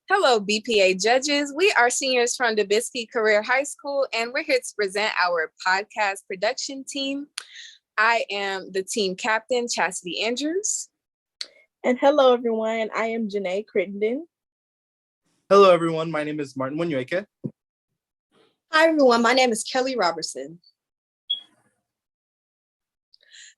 Hello, BPA judges. We are seniors from Dubisky Career High School, and we're here to present our podcast production team. I am the team captain, Chastity Andrews. And hello, everyone. I am Janae Crittenden. Hello, everyone. My name is Martin Wanyueke. Hi, everyone. My name is Kelly Robertson.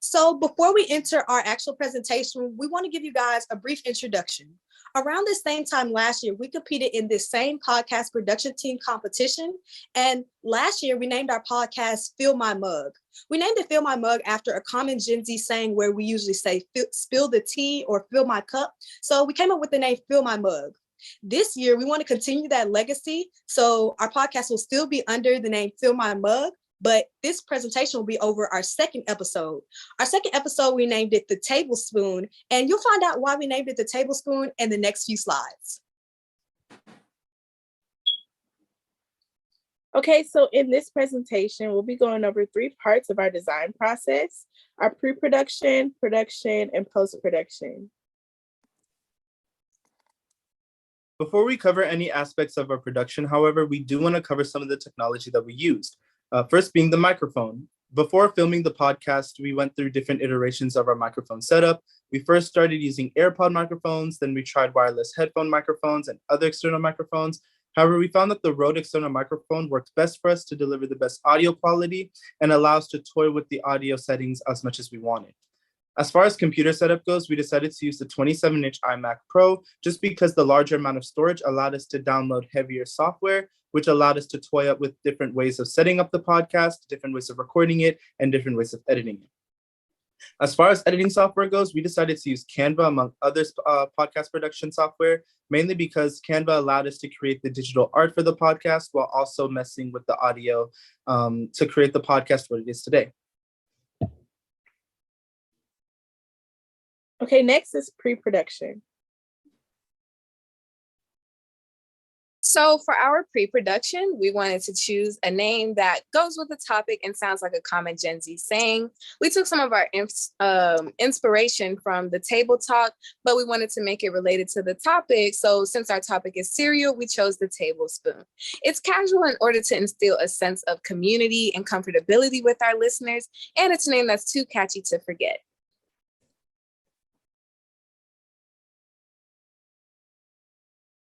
So before we enter our actual presentation, we want to give you guys a brief introduction. Around the same time last year, we competed in this same podcast production team competition. And last year, we named our podcast Fill My Mug. We named it Fill My Mug after a common Gen Z saying where we usually say, spill the tea or fill my cup. So we came up with the name Fill My Mug. This year, we want to continue that legacy. So our podcast will still be under the name Fill My Mug, but this presentation will be over our second episode. Our second episode, we named it The Tablespoon, and you'll find out why we named it The Tablespoon in the next few slides. Okay, so in this presentation, we'll be going over 3 parts of our design process: our pre-production, production, and post-production. Before we cover any aspects of our production, however, we do want to cover some of the technology that we used. First being the microphone. Before filming the podcast, we went through different iterations of our microphone setup. We first started using AirPod microphones, then we tried wireless headphone microphones and other external microphones. However, we found that the Rode external microphone worked best for us to deliver the best audio quality and allow us to toy with the audio settings as much as we wanted. As far as computer setup goes, we decided to use the 27-inch iMac Pro just because the larger amount of storage allowed us to download heavier software, which allowed us to toy up with different ways of setting up the podcast, different ways of recording it, and different ways of editing it. As far as editing software goes, we decided to use Canva among other podcast production software, mainly because Canva allowed us to create the digital art for the podcast while also messing with the audio to create the podcast what it is today. Okay, next is pre-production. So for our pre-production, we wanted to choose a name that goes with the topic and sounds like a common Gen Z saying. We took some of our inspiration from the table talk, but we wanted to make it related to the topic. So since our topic is cereal, we chose the tablespoon. It's casual in order to instill a sense of community and comfortability with our listeners, and it's a name that's too catchy to forget.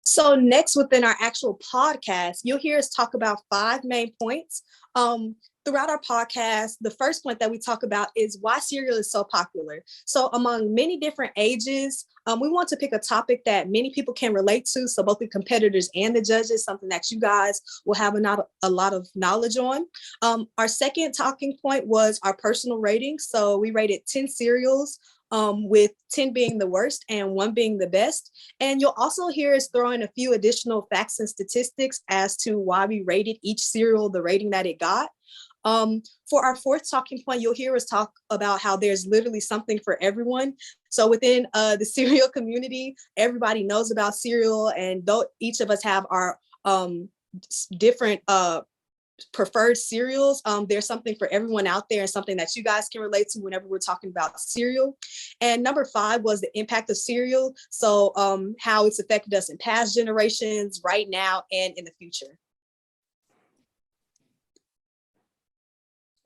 So next, within our actual podcast, you'll hear us talk about 5 main points. Throughout our podcast, the first point that we talk about is why cereal is so popular. So among many different ages, we want to pick a topic that many people can relate to. So both the competitors and the judges, something that you guys will have a lot of knowledge on. Our second talking point was our personal rating. So we rated 10 cereals, with 10 being the worst and 1 being the best. And you'll also hear us throw in a few additional facts and statistics as to why we rated each cereal the rating that it got. For our fourth talking point, you'll hear us talk about how there's literally something for everyone. So within the cereal community, everybody knows about cereal, and though each of us have our different preferred cereals, there's something for everyone out there and something that you guys can relate to whenever we're talking about cereal. And number 5 was the impact of cereal. So how it's affected us in past generations, right now, and in the future.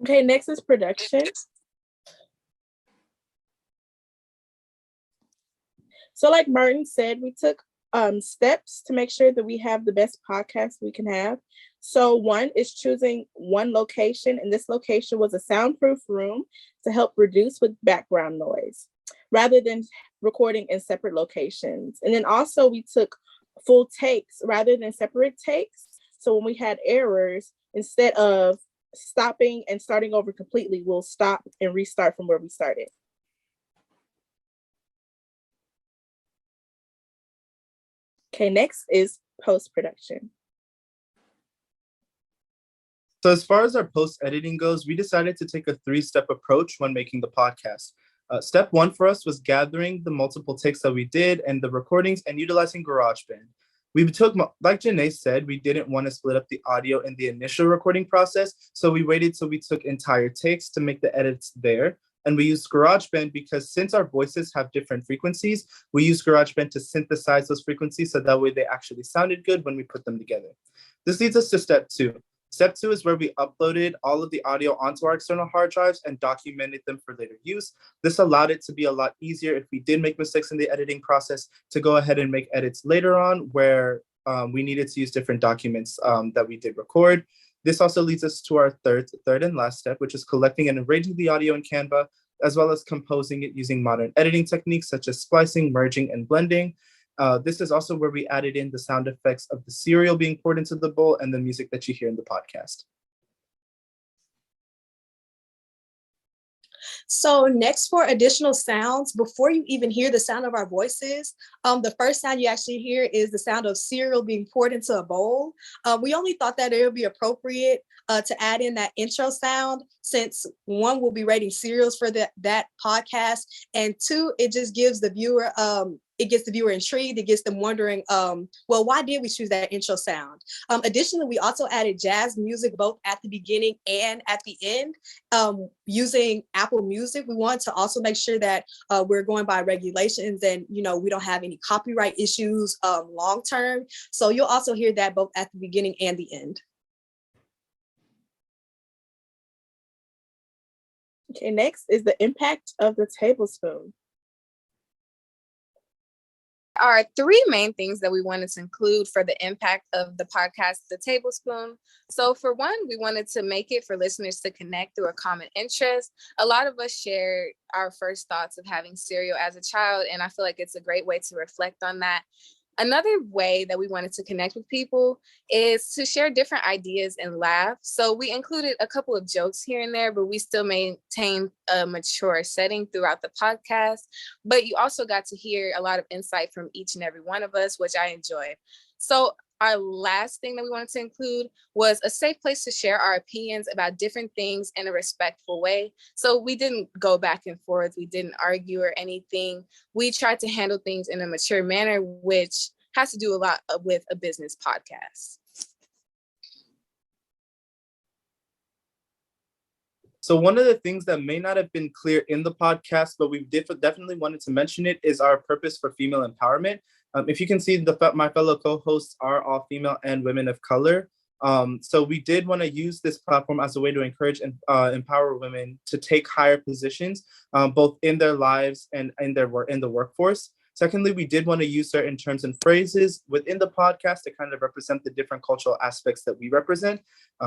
Okay, next is production. So like Martin said, we took steps to make sure that we have the best podcast we can have. So one is choosing one location, and this location was a soundproof room to help reduce with background noise, rather than recording in separate locations. And then also we took full takes rather than separate takes. So when we had errors, instead of stopping and starting over completely, we'll stop and restart from where we started. Okay, next is post-production. So as far as our post-editing goes, we decided to take a 3-step approach when making the podcast. Step 1 for us was gathering the multiple takes that we did and the recordings and utilizing GarageBand. We took, like Janae said, we didn't want to split up the audio in the initial recording process, so we waited till we took entire takes to make the edits there. And we use GarageBand because since our voices have different frequencies, we use GarageBand to synthesize those frequencies so that way they actually sounded good when we put them together. This leads us to step 2. Step 2 is where we uploaded all of the audio onto our external hard drives and documented them for later use. This allowed it to be a lot easier if we did make mistakes in the editing process to go ahead and make edits later on where we needed to use different documents that we did record. This also leads us to our third and last step, which is collecting and arranging the audio in Canva, as well as composing it using modern editing techniques such as splicing, merging, and blending. This is also where we added in the sound effects of the cereal being poured into the bowl and the music that you hear in the podcast. So next, for additional sounds, before you even hear the sound of our voices, the first sound you actually hear is the sound of cereal being poured into a bowl. We only thought that it would be appropriate to add in that intro sound, since one, we'll be rating cereals for that podcast, and two, it just gives the viewer it gets the viewer intrigued. It gets them wondering, well, why did we choose that intro sound? Additionally, we also added jazz music both at the beginning and at the end. Using Apple Music, we want to also make sure that we're going by regulations and we don't have any copyright issues long term. So you'll also hear that both at the beginning and the end. Okay, next is the impact of the tablespoon. Are 3 main things that we wanted to include for the impact of the podcast, The Tablespoon. So for one, we wanted to make it for listeners to connect through a common interest. A lot of us shared our first thoughts of having cereal as a child, and I feel like it's a great way to reflect on that. Another way that we wanted to connect with people is to share different ideas and laugh. So we included a couple of jokes here and there, but we still maintained a mature setting throughout the podcast. But you also got to hear a lot of insight from each and every one of us, which I enjoyed. So our last thing that we wanted to include was a safe place to share our opinions about different things in a respectful way. So we didn't go back and forth. We didn't argue or anything. We tried to handle things in a mature manner, which has to do a lot with a business podcast. So one of the things that may not have been clear in the podcast, but we definitely wanted to mention it, is our purpose for female empowerment. If you can see, my fellow co-hosts are all female and women of color. So we did want to use this platform as a way to encourage and empower women to take higher positions, both in their lives and in the workforce. Secondly, we did want to use certain terms and phrases within the podcast to kind of represent the different cultural aspects that we represent.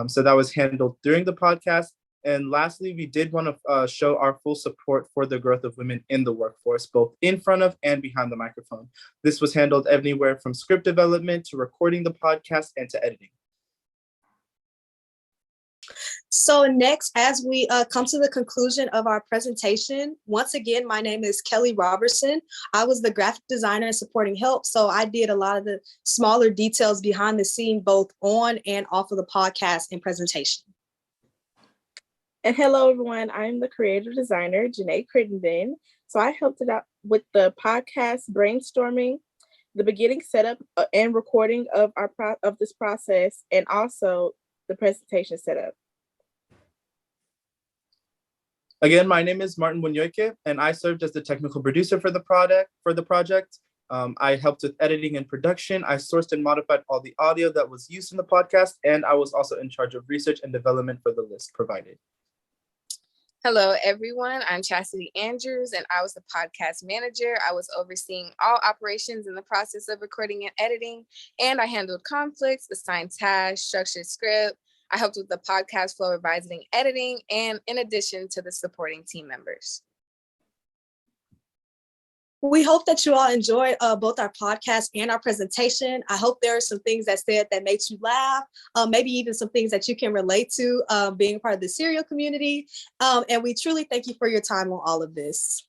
So that was handled during the podcast. And lastly, we did want to show our full support for the growth of women in the workforce, both in front of and behind the microphone. This was handled anywhere from script development to recording the podcast and to editing. So next, as we come to the conclusion of our presentation, once again, my name is Kelly Robertson. I was the graphic designer and supporting help. So I did a lot of the smaller details behind the scene, both on and off of the podcast and presentation. And hello, everyone. I'm the creative designer, Janae Crittenden. So I helped it out with the podcast brainstorming, the beginning setup and recording of this process, and also the presentation setup. Again, my name is Martin Bunyoike, and I served as the technical producer for the project. I helped with editing and production. I sourced and modified all the audio that was used in the podcast, and I was also in charge of research and development for the list provided. Hello, everyone. I'm Chastity Andrews, and I was the podcast manager. I was overseeing all operations in the process of recording and editing, and I handled conflicts, assigned tasks, structured script. I helped with the podcast flow, revising, editing, and in addition to the supporting team members. We hope that you all enjoyed both our podcast and our presentation. I hope there are some things that said that makes you laugh, maybe even some things that you can relate to being a part of the cereal community. And we truly thank you for your time on all of this.